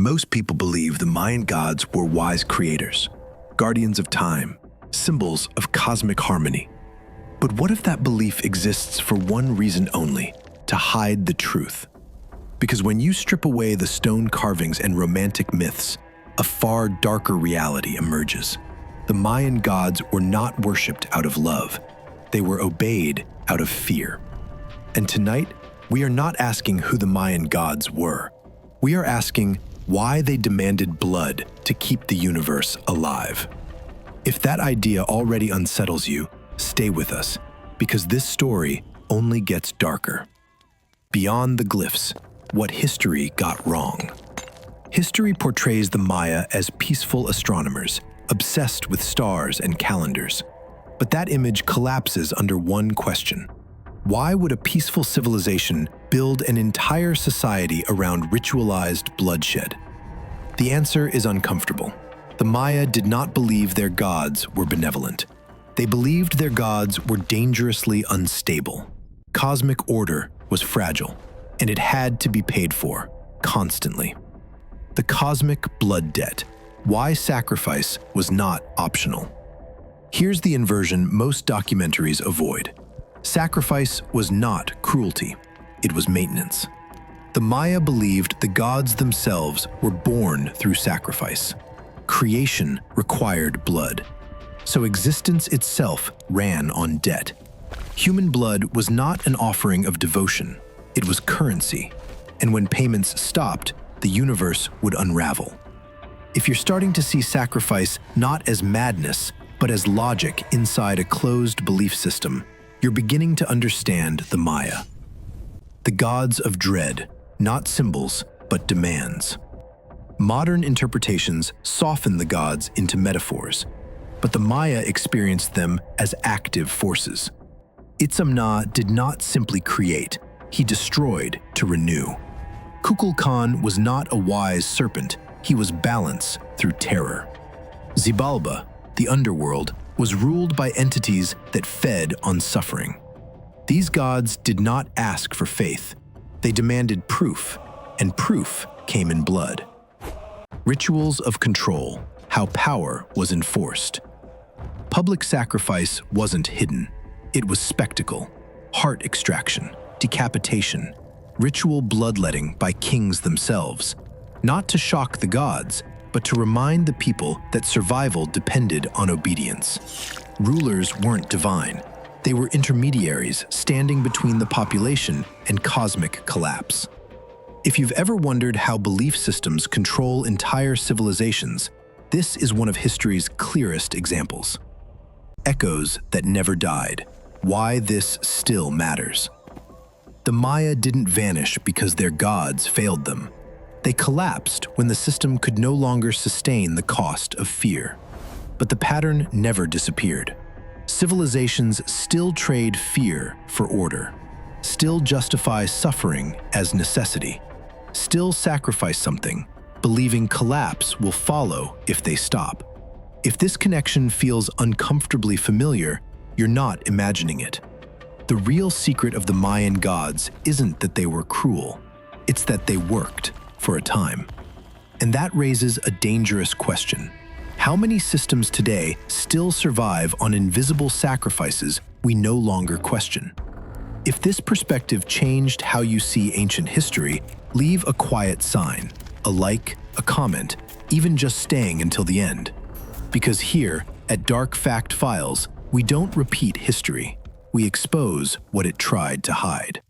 Most people believe the Mayan gods were wise creators, guardians of time, symbols of cosmic harmony. But what if that belief exists for one reason only: to hide the truth? Because when you strip away the stone carvings and romantic myths, a far darker reality emerges. The Mayan gods were not worshipped out of love. They were obeyed out of fear. And tonight, we are not asking who the Mayan gods were. We are asking why they demanded blood to keep the universe alive. If that idea already unsettles you, stay with us, because this story only gets darker. Beyond the glyphs, what history got wrong. History portrays the Maya as peaceful astronomers, obsessed with stars and calendars. But that image collapses under one question. Why would a peaceful civilization build an entire society around ritualized bloodshed? The answer is uncomfortable. The Maya did not believe their gods were benevolent. They believed their gods were dangerously unstable. Cosmic order was fragile, and it had to be paid for, constantly. The cosmic blood debt. Why sacrifice was not optional. Here's the inversion most documentaries avoid. Sacrifice was not cruelty, it was maintenance. The Maya believed the gods themselves were born through sacrifice. Creation required blood, so existence itself ran on debt. Human blood was not an offering of devotion, it was currency, and when payments stopped, the universe would unravel. If you're starting to see sacrifice not as madness, but as logic inside a closed belief system, you're beginning to understand the Maya. The gods of dread, not symbols, but demands. Modern interpretations soften the gods into metaphors, but the Maya experienced them as active forces. Itzamna did not simply create, he destroyed to renew. Kukulkan was not a wise serpent, he was balance through terror. Xibalba, the underworld, was ruled by entities that fed on suffering. These gods did not ask for faith. They demanded proof, and proof came in blood. Rituals of control, how power was enforced. Public sacrifice wasn't hidden. It was spectacle, heart extraction, decapitation, ritual bloodletting by kings themselves, not to shock the gods, but to remind the people that survival depended on obedience. Rulers weren't divine. They were intermediaries standing between the population and cosmic collapse. If you've ever wondered how belief systems control entire civilizations, this is one of history's clearest examples. Echoes that never died. Why this still matters. The Maya didn't vanish because their gods failed them. They collapsed when the system could no longer sustain the cost of fear. But the pattern never disappeared. Civilizations still trade fear for order, still justify suffering as necessity, still sacrifice something, believing collapse will follow if they stop. If this connection feels uncomfortably familiar, you're not imagining it. The real secret of the Mayan gods isn't that they were cruel, it's that they worked for a time. And that raises a dangerous question. How many systems today still survive on invisible sacrifices we no longer question? If this perspective changed how you see ancient history, leave a quiet sign, a like, a comment, even just staying until the end. Because here, at DarkFactFiles, we don't repeat history, we expose what it tried to hide.